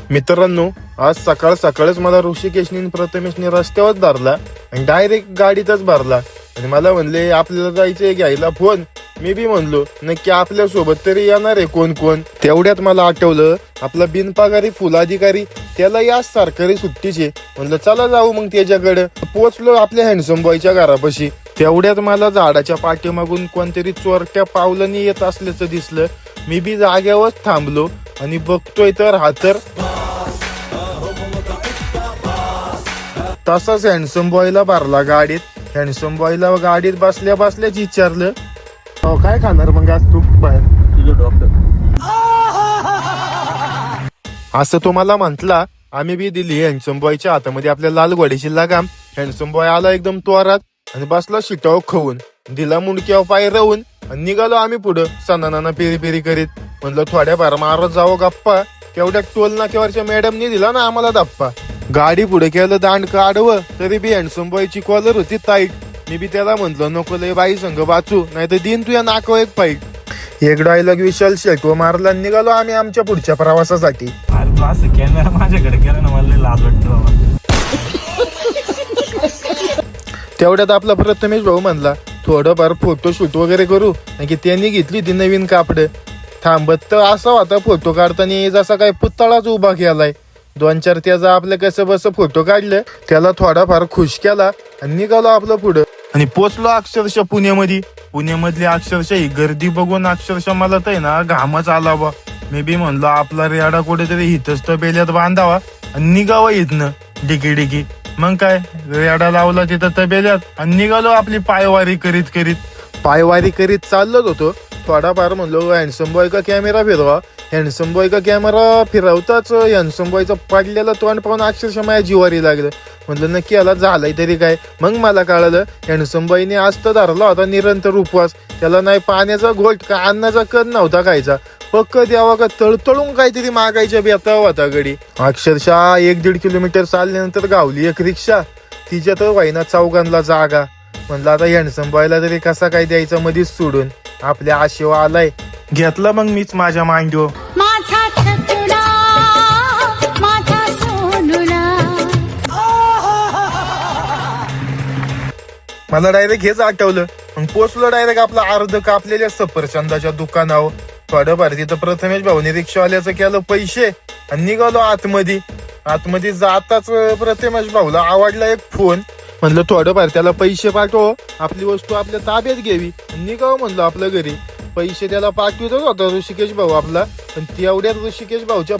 मित्रांनो, आज सकाळ सकाळच मला ऋषिकेशनी प्रथमेशने रस्त्यावर धरला आणि डायरेक्ट गाडीतच भरला आणि मला म्हणले आपल्याला जायचंय घ्यायला फोन. मी बी म्हणलो नक्की आपल्या सोबत तरी येणार आहे कोण कोण. तेवढ्यात मला आठवलं आपला बिनपगारी फुल अधिकारी त्याला या सरकारी सुट्टीचे. म्हणलं चला जाऊ मग त्याच्याकडे. पोचलो आपल्या हँडसम बॉयच्या घरापाशी. तेवढ्यात मला झाडाच्या पाठीमागून कोणतरी चोरट्या पावलांनी येत असल्याचं दिसलं. मी बी जाग्यावर थांबलो आणि बघतोय तर हा तर तसाच हँडसम बॉयला भरला गाडीत. हँडसम बॉयला गाडीत बसल्या बसल्याच विचारलं, काय खाणार मग आज तू बाहेर? तुझं डॉक्टर असं तो मला म्हंटला. आम्ही बी दिली हँडसम बॉयच्या हातामध्ये आपल्या लाल घोड्याची लगाम. हँडसम बॉय आला एकदम त्वरात आणि बसला शिटाव खाऊन, दिला मुंडक्यावर पाय राहून आणि निघालो आम्ही पुढं सणाना पेरी पेरी करीत. म्हणलं थोड्याफार मारत जावं गप्पा. तेवढ्या टोल नाक्यावरच्या मॅडमनी दिला ना आम्हाला धप्पा. गाडी पुढे केलं दांड काढवं तरी बी हँडसम बॉयची कॉलर होती टाईट. मी बी त्याला म्हंटल नको लय बाई संघ वाचू नाही तर दिन तुझ्या नाकावर एक फाईट. एक डायलॉग विशाल शेटो मारला. निघालो आम्ही आमच्या पुढच्या प्रवासासाठी. अरे तू असं कॅमेरा माझ्याकडे केला ना, मला लय लाज वाटतं बाबा. तेवढ्यात आपला प्रथमेश भाऊ म्हणला थोडंफार फोटोशूट वगैरे करू. की त्यांनी घेतली ती नवीन कापड. थांबत तर असा होता फोटो काढताना जसा काय पुतळाच उभा केलाय. 2-4 त्याचा आपलं कसं बस फोटो काढलं. त्याला थोडाफार खुश केला आणि निघालो आपलं पुढं. आणि पोचलो अक्षरशः पुण्यामध्ये. पुण्यामधली अक्षरशः ही गर्दी बघून अक्षरशः मला तर ना घामच आला बा. मी बी म्हणलो आपला रेडा कुठेतरी हिथच तर बेल्यात बांधावा आणि निघावा इथनं डिकी डिकी. मग काय रेडा लावला तिथं तबेल्यात आणि निघालो आपली पायवारी करीत चाललोच होतो. थोडाफार म्हणलो हँडसम बॉय का कॅमेरा फिरवा. हँडसम बॉय का कॅमेरा फिरवताच हँडसम बॉयचं पडलेलं तोंड पाहून अक्षरशः माझ्या जिवारी लागलं. म्हणलं नक्की याला झालंय तरी काय. मग मला कळालं हँडसम बॉयने आज तर धरला होता निरंतर उपवास. त्याला नाही पाण्याचा घोट का अन्नाचा कण नव्हता खायचा. पक्क द्यावा का तळतळून काहीतरी मागायच्या बेता होता गडी. अक्षरशः 1-1.5 किलोमीटर चालल्यानंतर गावली एक रिक्षा. तिच्यात व्हायना चौघांना जागा. म्हणलं आता हँडसम बॉयला तरी कसा काय द्यायचा मधीच सोडून. आपल्या आशेवा आलाय. घेतला मग मीच माझ्या मांडीवर. मला डायरेक्ट हेच आठवलं. मग पोचलो डायरेक्ट आपला अर्ध कापलेल्या सफरचंदाच्या दुकानावर. थोडंफार तिथं प्रथमेश भाऊने रिक्षावाल्याचं केलं पैसे आणि निघालो आतमध्ये जाताच प्रथमेश भाऊला आवडला एक फोन. म्हणलं थोडंफार त्याला पैसे पाठव, आपली वस्तू आपल्या ताब्यात घ्यावी निघाव म्हणलं आपल्या घरी. पैसे त्याला पाठवितच होता ऋषिकेश भाऊ आपला. पण तेवढ्यात ऋषिकेश भाऊच्या